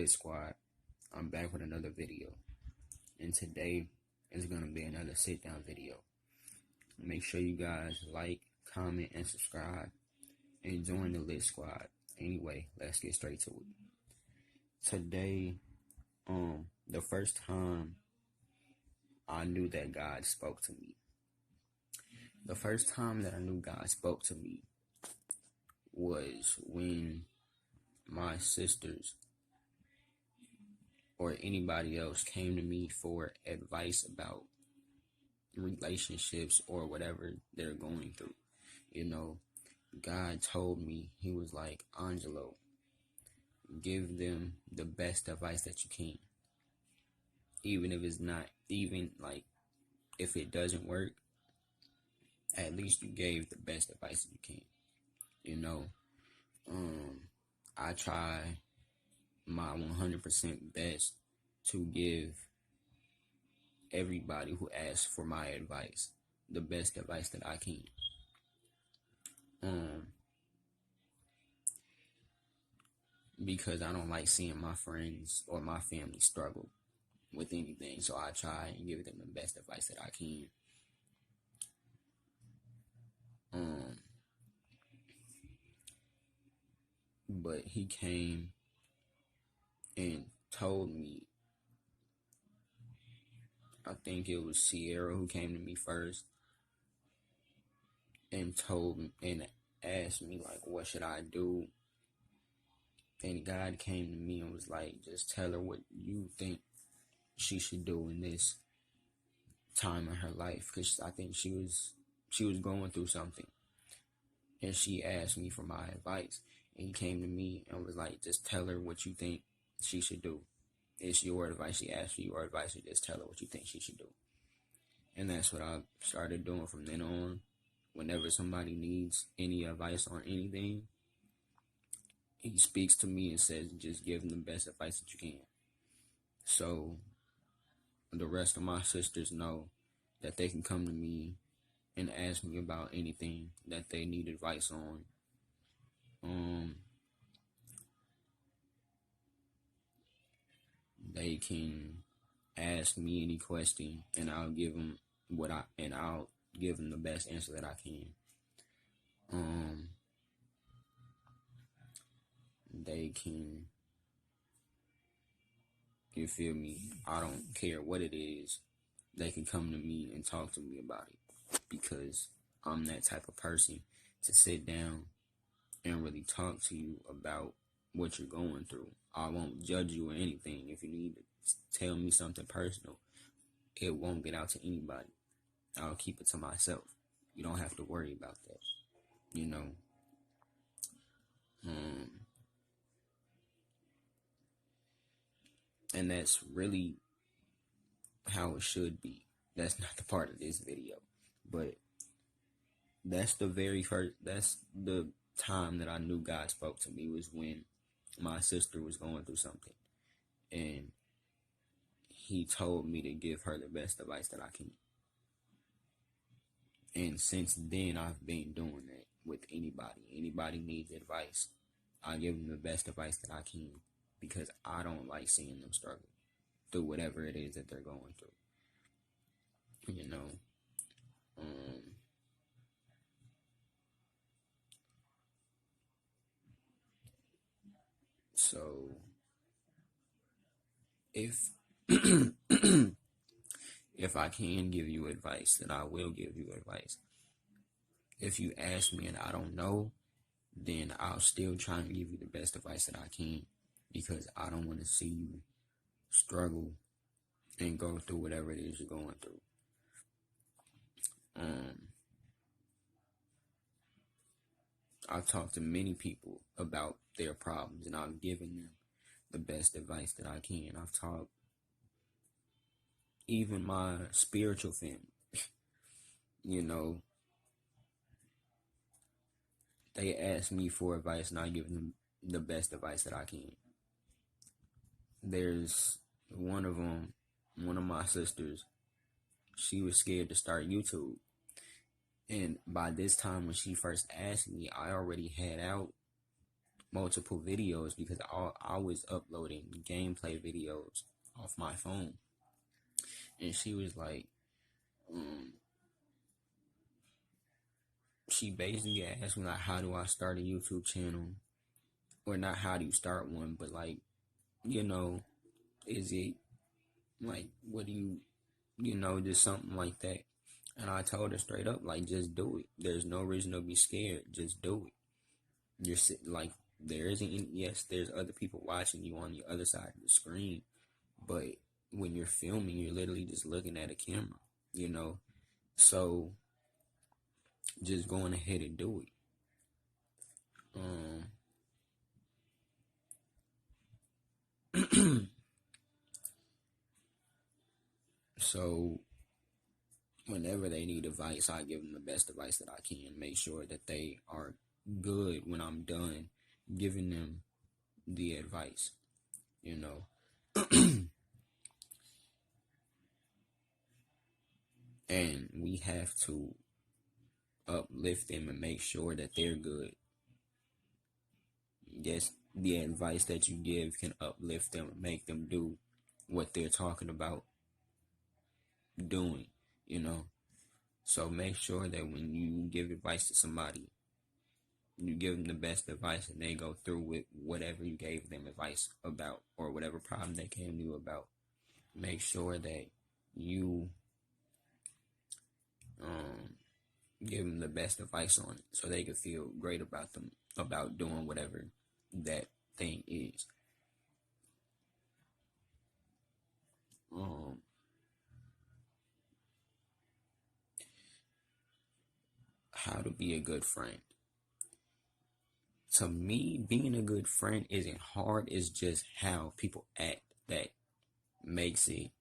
Lit Squad. I'm back with another video, and today is going to be another sit down video. Make sure you guys like, comment, and subscribe, and join the Lit Squad. Anyway, let's get straight to it. Today, the first time I knew that God spoke to me. The first time that I knew God spoke to me was when my sisters or anybody else came to me for advice about relationships or whatever they're going through. God told me, He was like, Angelo, give them the best advice that you can. Even if it's not, even like, if it doesn't work, at least you gave the best advice that you can. I try my 100% best to give everybody who asks for my advice the best advice that I can. Because I don't like seeing my friends or my family struggle with anything, so I try and give them the best advice that I can. But He came and told me, I think it was Sierra who came to me first and told me and asked me, like, what should I do? And God came to me and was like, just tell her what you think she should do in this time in her life, because I think she was going through something, and she asked me for my advice. And He came to me and was like, just tell her what you think she should do. It's your advice. She asked for your advice, so just tell her what you think she should do. And that's what I started doing from then on. Whenever somebody needs any advice on anything, He speaks to me and says, just give them the best advice that you can. So the rest of my sisters know that they can come to me and ask me about anything that they need advice on. They can ask me any question, and I'll give them I'll give them the best answer that I can. They can, you feel me? I don't care what it is. They can come to me and talk to me about it, because I'm that type of person to sit down and really talk to you about what you're going through. I won't judge you or anything. If you need to tell me something personal, it won't get out to anybody. I'll keep it to myself. You don't have to worry about that. And that's really how it should be. That's not the part of this video, but that's the time that I knew God spoke to me, was when my sister was going through something, and He told me to give her the best advice that I can. And since then, I've been doing that with anybody. Anybody needs advice, I give them the best advice that I can, because I don't like seeing them struggle through whatever it is that they're going through. So if if I can give you advice, then I will give you advice. If you ask me and I don't know, then I'll still try and give you the best advice that I can, because I don't want to see you struggle and go through whatever it is you're going through. I've talked to many people about their problems, and I've given them the best advice that I can. I've taught even my spiritual family, they ask me for advice, and I give them the best advice that I can. There's one of my sisters, she was scared to start YouTube. And by this time, when she first asked me, I already had out multiple videos because I was uploading gameplay videos off my phone. And she was like, she basically asked me like, how do I start a YouTube channel? Or not how do you start one, but like, is it like, what do just something like that. And I told her straight up, like, just do it. There's no reason to be scared. Just do it. Like, there isn't any, yes, there's other people watching you on the other side of the screen, but when you're filming, you're literally just looking at a camera, so just going ahead and do it. So whenever they need advice, I give them the best advice that I can. Make sure that they are good when I'm done giving them the advice, And we have to uplift them and make sure that they're good. Yes, the advice that you give can uplift them and make them do what they're talking about doing, So make sure that when you give advice to somebody, you give them the best advice and they go through with whatever you gave them advice about or whatever problem they came to you about. Make sure that you give them the best advice on it so they can feel great about doing whatever that thing is. How to be a good friend. To me, being a good friend isn't hard. It's just how people act that makes it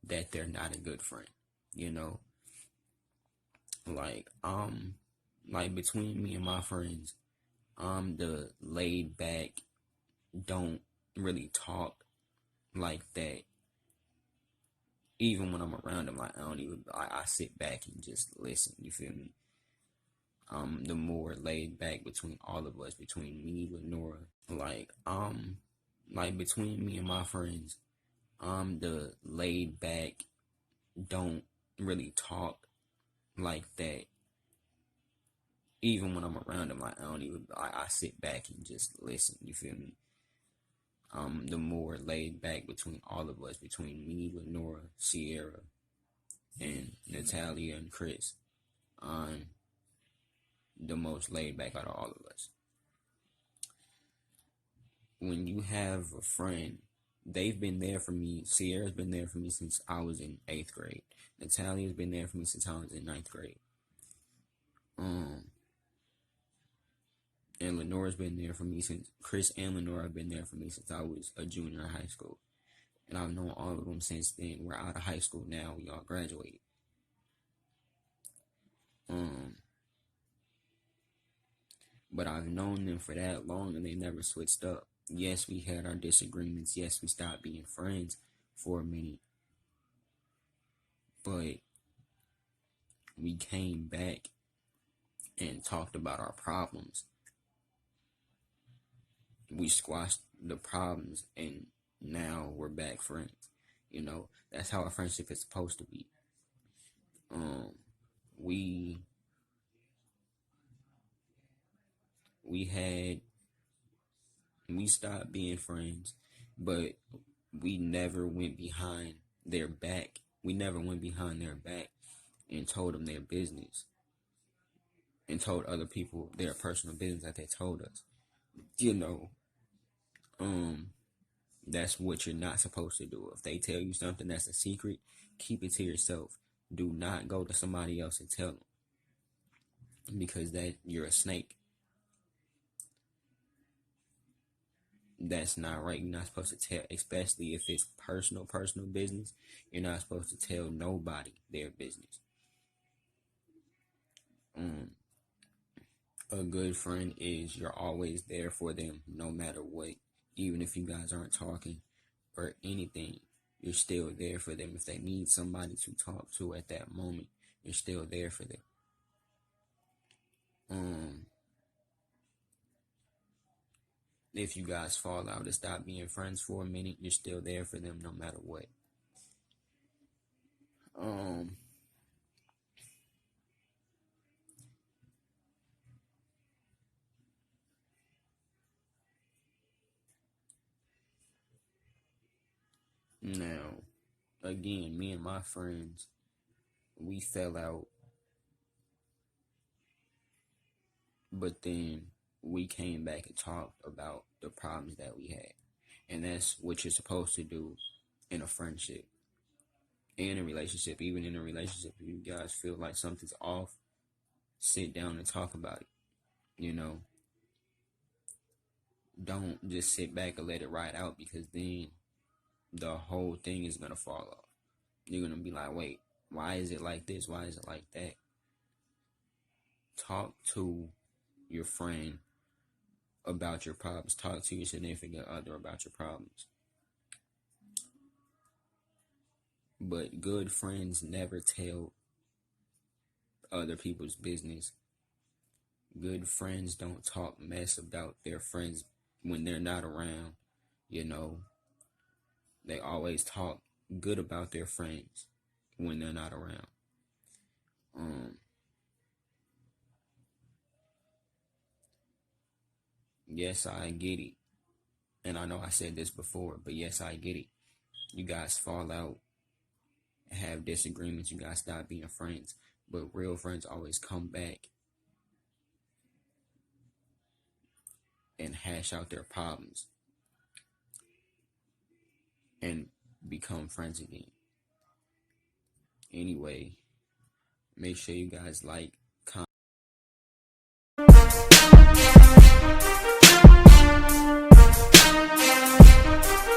that they're not a good friend, like between me and my friends, I'm the laid back, don't really talk like that. Even when I'm around them, like I sit back and just listen, you feel me? The more laid back between all of us, between me, Lenora, like between me and my friends, I'm the laid back, don't really talk like that. Even when I'm around them, like I sit back and just listen, you feel me? The more laid back between all of us, between me, Lenora, Sierra, and Natalia and Chris, I'm the most laid back out of all of us. When you have a friend, they've been there for me. Sierra's been there for me since I was in 8th grade. Natalia's been there for me since I was in 9th grade. And Lenora's been there for me since Chris and Lenora have been there for me since I was a junior in high school. And I've known all of them since then. We're out of high school now. We all graduated. But I've known them for that long and they never switched up. Yes, we had our disagreements. Yes, we stopped being friends for a minute. But we came back and talked about our problems. We squashed the problems and now we're back friends. That's how a friendship is supposed to be. We stopped being friends, but we never went behind their back. We never went behind their back and told them their business and told other people their personal business that they told us. That's what you're not supposed to do. If they tell you something that's a secret, keep it to yourself. Do not go to somebody else and tell them, because that you're a snake. That's not right. You're not supposed to tell, especially if it's personal business. You're not supposed to tell nobody their business. A good friend is you're always there for them no matter what. Even if you guys aren't talking or anything, you're still there for them. If they need somebody to talk to at that moment, you're still there for them. if you guys fall out and stop being friends for a minute, you're still there for them no matter what. Um, Now, again, me and my friends, we fell out, but then we came back and talked about the problems that we had. And that's what you're supposed to do in a friendship, in a relationship. Even in a relationship, if you guys feel like something's off, sit down and talk about it. You know, don't just sit back and let it ride out, because then the whole thing is going to fall off. You're going to be like, wait, why is it like this? Why is it like that? Talk to your friend about your problems. Talk to your significant other about your problems. But good friends never tell other people's business. Good friends don't talk mess about their friends when they're not around. You know, they always talk good about their friends when they're not around. Yes, I get it. And I know I said this before, but yes, I get it. You guys fall out, have disagreements, you guys stop being friends. But real friends always come back and hash out their problems and become friends again. Anyway, make sure you guys like,